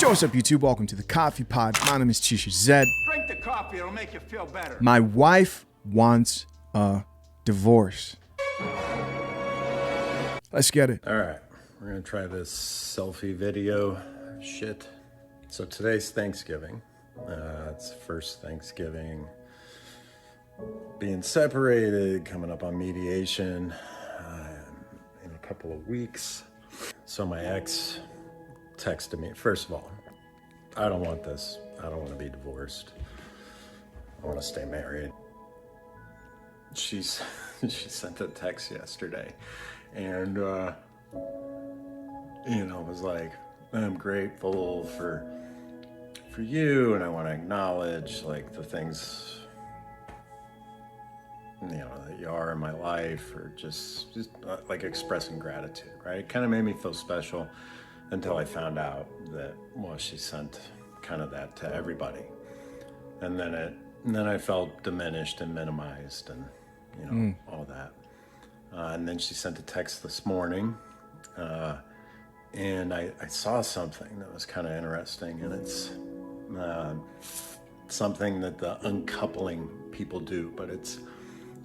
Yo, what's up, YouTube? Welcome to the Coffee Pod. My name is Chisha Zed. Drink the coffee, it'll make you feel better. My wife wants a divorce. Let's get it. All right, we're gonna try this selfie video shit. So today's Thanksgiving. It's the first Thanksgiving. Being separated, coming up on mediation in a couple of weeks. So my ex texted me. First of all, I don't want this. I don't want to be divorced. I want to stay married. She sent a text yesterday, and was like, I'm grateful for you, and I want to acknowledge like the things that you are in my life, or just like expressing gratitude, right? It kind of made me feel special until I found out that, well, she sent kind of that to everybody, and then I felt diminished and minimized, and all that. And then she sent a text this morning, and I saw something that was kind of interesting, and it's something that the uncoupling people do, but it's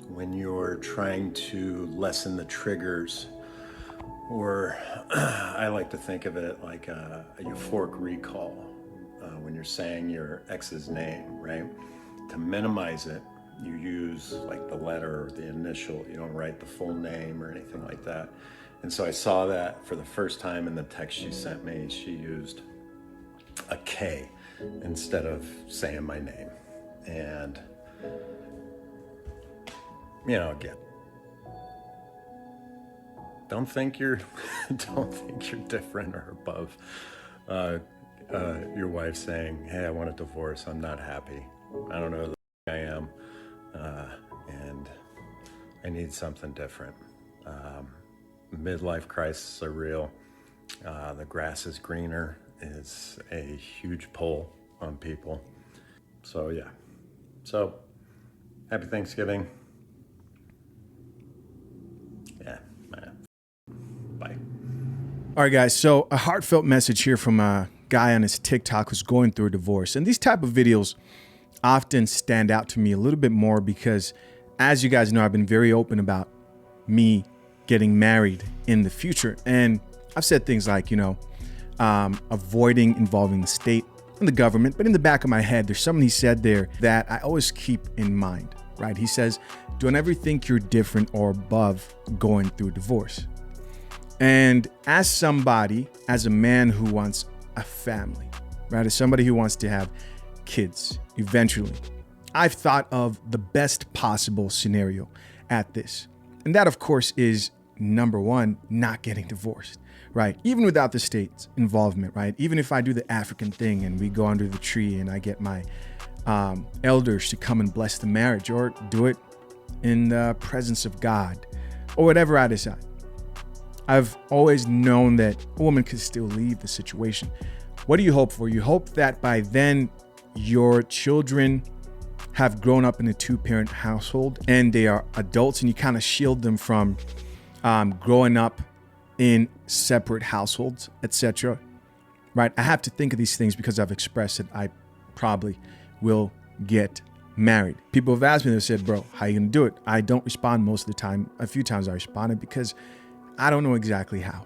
when you're trying to lessen the triggers, or I like to think of it like a euphoric recall, when you're saying your ex's name, right? To minimize it, you use like the letter or the initial. You don't write the full name or anything like that. And so I saw that for the first time in the text she sent me. She used a K instead of saying my name. And again, don't think you're different or above your wife saying, hey, I want a divorce, I'm not happy, I don't know who the I am, and I need something different. Midlife crises are real. The grass is greener is a huge pull on people. So yeah. So happy Thanksgiving. Yeah, bye. All right, guys. So a heartfelt message here from a guy on his TikTok who's going through a divorce. And these type of videos often stand out to me a little bit more because, as you guys know, I've been very open about me getting married in the future. And I've said things like, avoiding involving the state and the government. But in the back of my head, there's something he said there that I always keep in mind, right? He says, don't ever think you're different or above going through a divorce. And as somebody, as a man who wants a family, right? As somebody who wants to have kids eventually, I've thought of the best possible scenario at this. And that, of course, is number one, not getting divorced, right? Even without the state's involvement, right? Even if I do the African thing and we go under the tree and I get my elders to come and bless the marriage, or do it in the presence of God, or whatever I decide. I've always known that a woman could still leave the situation. What do you hope for? You hope that by then your children have grown up in a two-parent household and they are adults, and you kind of shield them from growing up in separate households, etc. Right? I have to think of these things because I've expressed that I probably will get married. People have asked me, they said, bro, how are you gonna do it? I don't respond most of the time. A few times I responded because I don't know exactly how.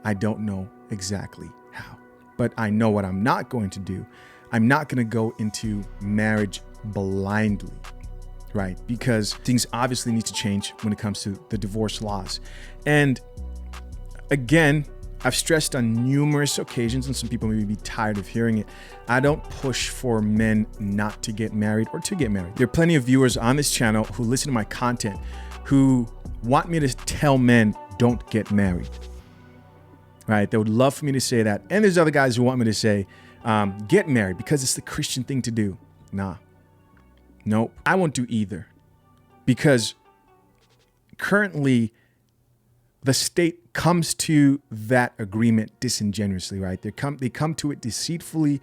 I don't know exactly how. But I know what I'm not going to do. I'm not going to go into marriage blindly, right? Because things obviously need to change when it comes to the divorce laws. And again, I've stressed on numerous occasions, and some people may be tired of hearing it, I don't push for men not to get married or to get married. There are plenty of viewers on this channel who listen to my content who want me to tell men, don't get married, right? They would love for me to say that. And there's other guys who want me to say, get married because it's the Christian thing to do. Nah, nope. I won't do either, because currently the state comes to that agreement disingenuously, right? They come to it deceitfully,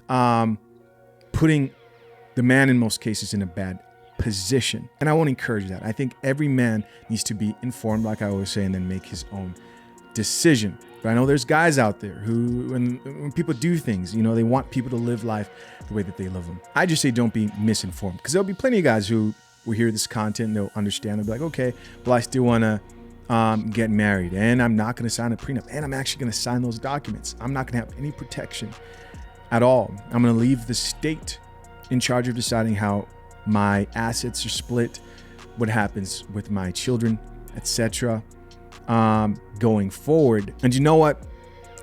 putting the man in most cases in a bad position. And I won't encourage that. I think every man needs to be informed, like I always say, and then make his own decision. But I know there's guys out there who, when people do things, they want people to live life the way that they live them. I just say don't be misinformed, because there'll be plenty of guys who will hear this content and they'll understand. They'll be like, okay, well, I still want to get married, and I'm not going to sign a prenup, and I'm actually going to sign those documents. I'm not going to have any protection at all. I'm going to leave the state in charge of deciding how my assets are split, what happens with my children, etc. Going forward. And you know what?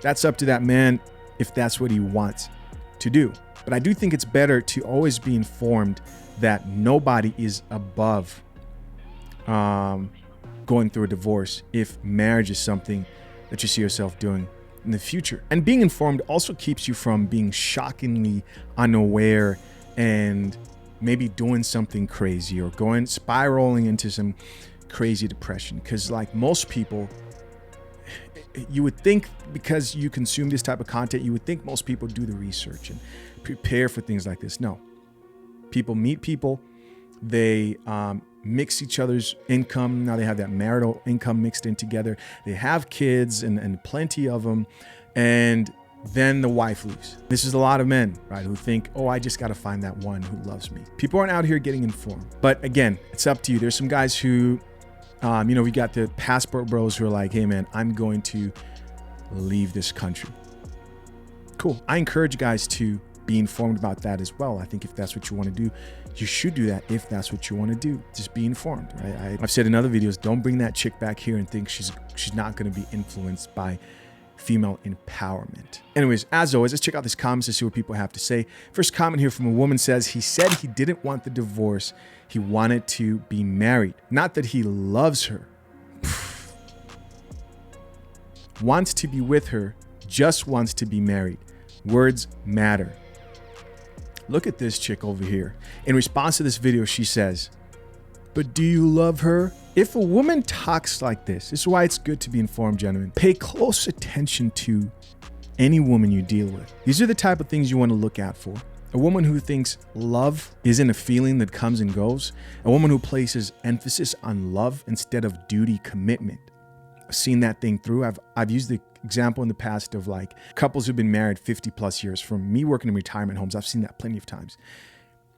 That's up to that man if that's what he wants to do. But I do think it's better to always be informed that nobody is above going through a divorce if marriage is something that you see yourself doing in the future. And being informed also keeps you from being shockingly unaware and maybe doing something crazy or spiraling into some crazy depression. Because like most people, you would think, because you consume this type of content, you would think most people do the research and prepare for things like this. No. People meet people, they mix each other's income. Now they have that marital income mixed in together. They have kids and plenty of them. And then the wife leaves. This is a lot of men, right, who think, oh, I just got to find that one who loves me. People aren't out here getting informed. But again, it's up to you. There's some guys who, we got the passport bros who are like, hey, man, I'm going to leave this country. Cool. I encourage guys to be informed about that as well. I think if that's what you want to do, you should do that. If that's what you want to do, just be informed, right? I've said in other videos, don't bring that chick back here and think she's not going to be influenced by female empowerment. Anyways, as always, let's check out these comments to see what people have to say. First comment here from a woman says, he said he didn't want the divorce. He wanted to be married. Not that he loves her. Wants to be with her, just wants to be married. Words matter. Look at this chick over here. In response to this video, she says, but do you love her? If a woman talks like this is why it's good to be informed, gentlemen. Pay close attention to any woman you deal with. These are the type of things you want to look out for. A woman who thinks love isn't a feeling that comes and goes. A woman who places emphasis on love instead of duty commitment. I've seen that thing through. I've used the example in the past of like couples who've been married 50 plus years. From me working in retirement homes, I've seen that plenty of times.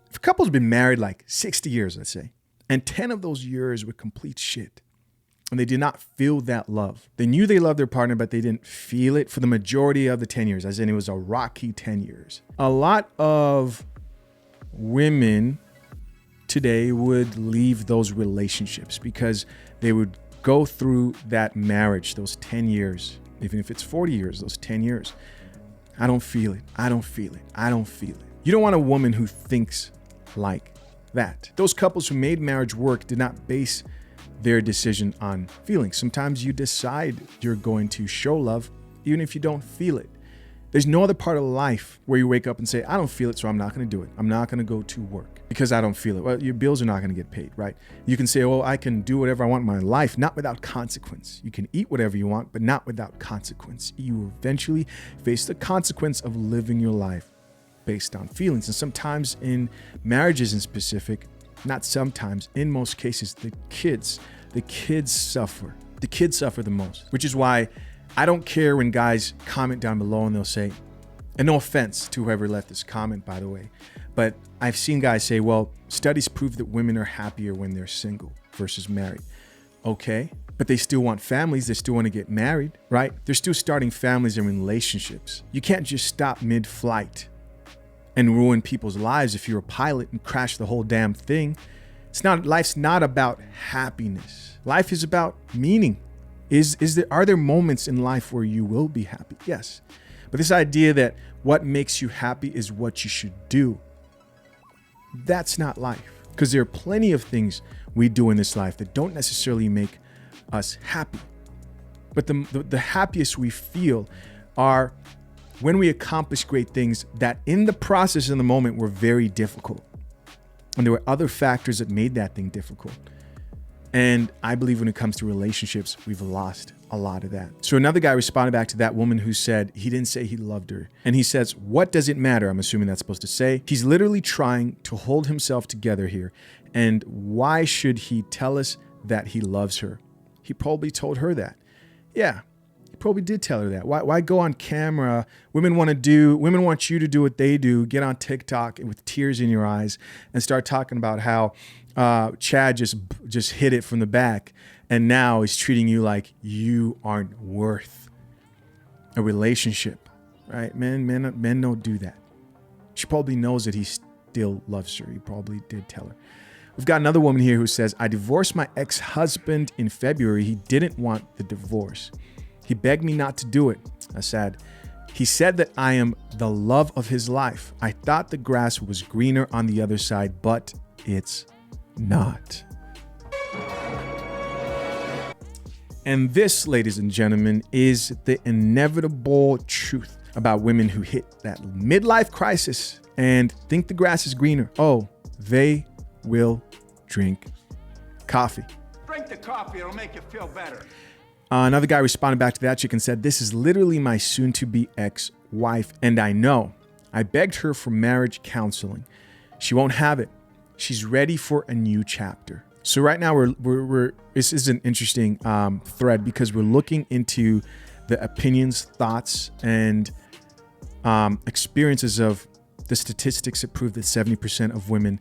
If a couple's been married like 60 years, let's say, and 10 of those years were complete shit, and they did not feel that love. They knew they loved their partner, but they didn't feel it for the majority of the 10 years, as in it was a rocky 10 years. A lot of women today would leave those relationships because they would go through that marriage, those 10 years, even if it's 40 years, those 10 years. I don't feel it. I don't feel it. I don't feel it. You don't want a woman who thinks like that. Those couples who made marriage work did not base their decision on feelings. Sometimes you decide you're going to show love even if you don't feel it. There's no other part of life where you wake up and say, I don't feel it, so I'm not going to do it. I'm not going to go to work because I don't feel it. Well, your bills are not going to get paid, right? You can say, oh, I can do whatever I want in my life, not without consequence. You can eat whatever you want, but not without consequence. You will eventually face the consequence of living your life based on feelings. And sometimes in marriages in specific, not sometimes, in most cases, the kids suffer. The kids suffer the most, which is why I don't care when guys comment down below and they'll say, and no offense to whoever left this comment, by the way, but I've seen guys say, well, studies prove that women are happier when they're single versus married. Okay, but they still want families. They still want to get married, right? They're still starting families and relationships. You can't just stop mid-flight and ruin people's lives if you're a pilot and crash the whole damn thing. Life's not about happiness. Life is about meaning. Are there moments in life where you will be happy? Yes. But this idea that what makes you happy is what you should do, that's not life. Because there are plenty of things we do in this life that don't necessarily make us happy. But the happiest we feel are when we accomplish great things that in the process, in the moment, were very difficult. And there were other factors that made that thing difficult. And I believe when it comes to relationships, we've lost a lot of that. So another guy responded back to that woman who said he didn't say he loved her. And he says, what does it matter? I'm assuming that's supposed to say. He's literally trying to hold himself together here. And why should he tell us that he loves her? He probably told her that. Yeah. probably did tell her that. Why go on camera? Women want you to do what they do. Get on TikTok with tears in your eyes and start talking about how Chad just hit it from the back, and now he's treating you like you aren't worth a relationship, right? Men don't do that. She probably knows that he still loves her. He probably did tell her. We've got another woman here who says, I divorced my ex-husband in February. He didn't want the divorce. He begged me not to do it. That's sad. He said that I am the love of his life. I thought the grass was greener on the other side, but it's not. And this, ladies and gentlemen, is the inevitable truth about women who hit that midlife crisis and think the grass is greener. Oh, they will drink coffee. Drink the coffee, it'll make you feel better. Another guy responded back to that chick and said, this is literally my soon-to-be ex-wife, and I know. I begged her for marriage counseling. She won't have it. She's ready for a new chapter. So right now this is an interesting thread because we're looking into the opinions, thoughts, and experiences of the statistics that prove that 70% of women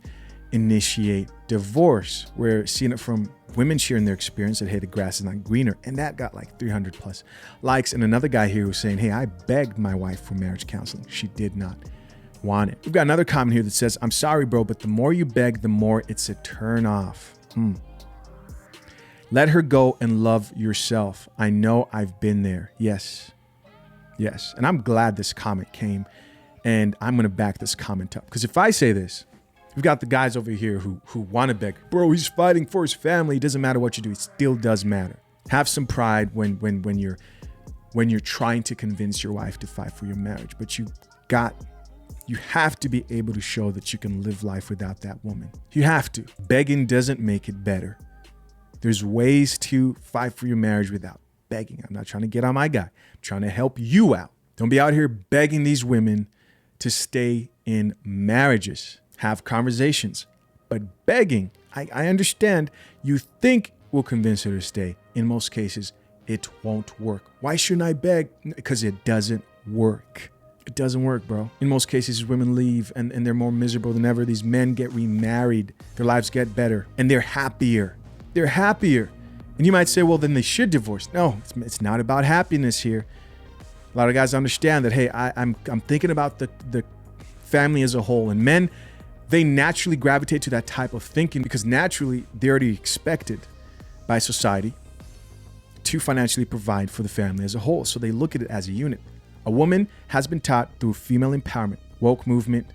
initiate divorce. We're seeing it from women sharing their experience that, hey, the grass is not greener. And that got like 300 plus likes. And another guy here was saying, hey, I begged my wife for marriage counseling. She did not want it. We've got another comment here that says, I'm sorry, bro, but the more you beg, the more it's a turn off. Let her go and love yourself. I know I've been there. Yes. And I'm glad this comment came, and I'm going to back this comment up. Because if I say this, we've got the guys over here who want to beg. Bro, he's fighting for his family. It doesn't matter what you do. It still does matter. Have some pride when you're trying to convince your wife to fight for your marriage. But you have to be able to show that you can live life without that woman. You have to. Begging doesn't make it better. There's ways to fight for your marriage without begging. I'm not trying to get on my guy. I'm trying to help you out. Don't be out here begging these women to stay in marriages. Have conversations. But begging, I understand you think will convince her to stay. In most cases, it won't work. Why shouldn't I beg? Because it doesn't work. It doesn't work, bro. In most cases, women leave and they're more miserable than ever. These men get remarried. Their lives get better and they're happier. They're happier. And you might say, well, then they should divorce. No, it's not about happiness here. A lot of guys understand that, hey, I'm thinking about the family as a whole. And men, they naturally gravitate to that type of thinking because naturally they're already expected by society to financially provide for the family as a whole. So they look at it as a unit. A woman has been taught through female empowerment, woke movement,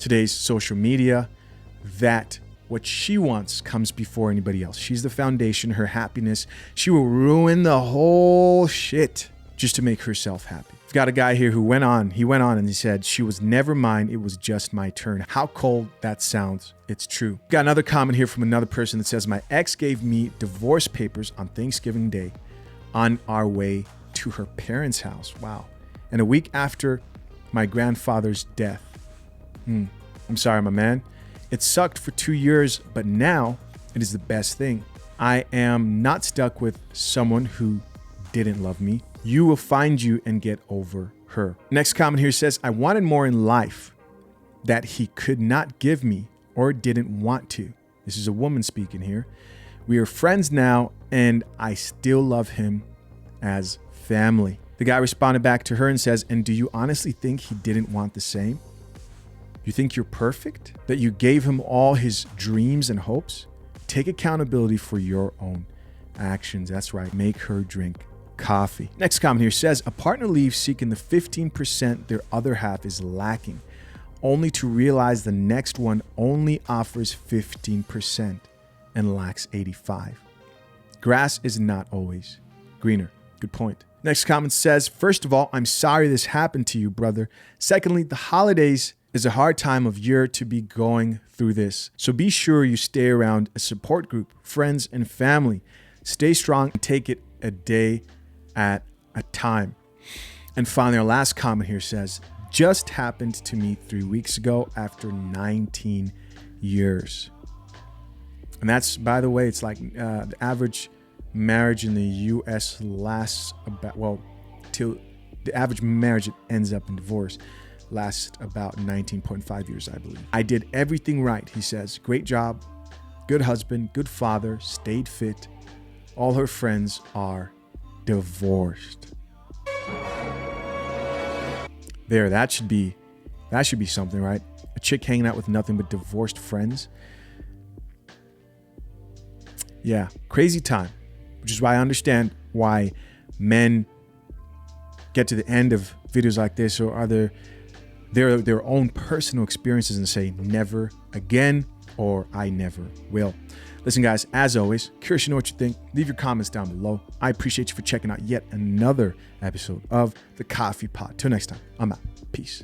today's social media, that what she wants comes before anybody else. She's the foundation, her happiness. She will ruin the whole shit just to make herself happy. I've got a guy here who went on and he said, she was never mine, it was just my turn. How cold that sounds. It's true. Got another comment here from another person that says, my ex gave me divorce papers on Thanksgiving Day on our way to her parents' house. Wow. And a week after my grandfather's death. I'm sorry, my man. It sucked for 2 years, but now it is the best thing. I am not stuck with someone who didn't love me. You will find you and get over her. Next comment here says, I wanted more in life that he could not give me or didn't want to. This is a woman speaking here. We are friends now and I still love him as family. The guy responded back to her and says, and do you honestly think he didn't want the same? You think you're perfect? That you gave him all his dreams and hopes? Take accountability for your own actions. That's right. Make her drink coffee. Next comment here says, a partner leaves seeking the 15% their other half is lacking, only to realize the next one only offers 15% and lacks 85%. Grass is not always greener. Good point. Next comment says, first of all, I'm sorry this happened to you, brother. Secondly, the holidays is a hard time of year to be going through this. So be sure you stay around a support group, friends, and family. Stay strong and take it a day at a time. And finally, our last comment here says, just happened to me 3 weeks ago after 19 years. And that's, by the way, it's like the average marriage in the U.S. lasts about, well, till the average marriage that ends up in divorce lasts about 19.5 years, I believe. I did everything right, he says. Great job, good husband, good father, stayed fit. All her friends are divorced. There, that should be something, right? A chick hanging out with nothing but divorced friends. Yeah, crazy time, which is why I understand why men get to the end of videos like this or other their own personal experiences and say never again or I never will. Listen, guys, as always, curious to know what you think. Leave your comments down below. I appreciate you for checking out yet another episode of The Coffee Pot. Till next time, I'm out. Peace.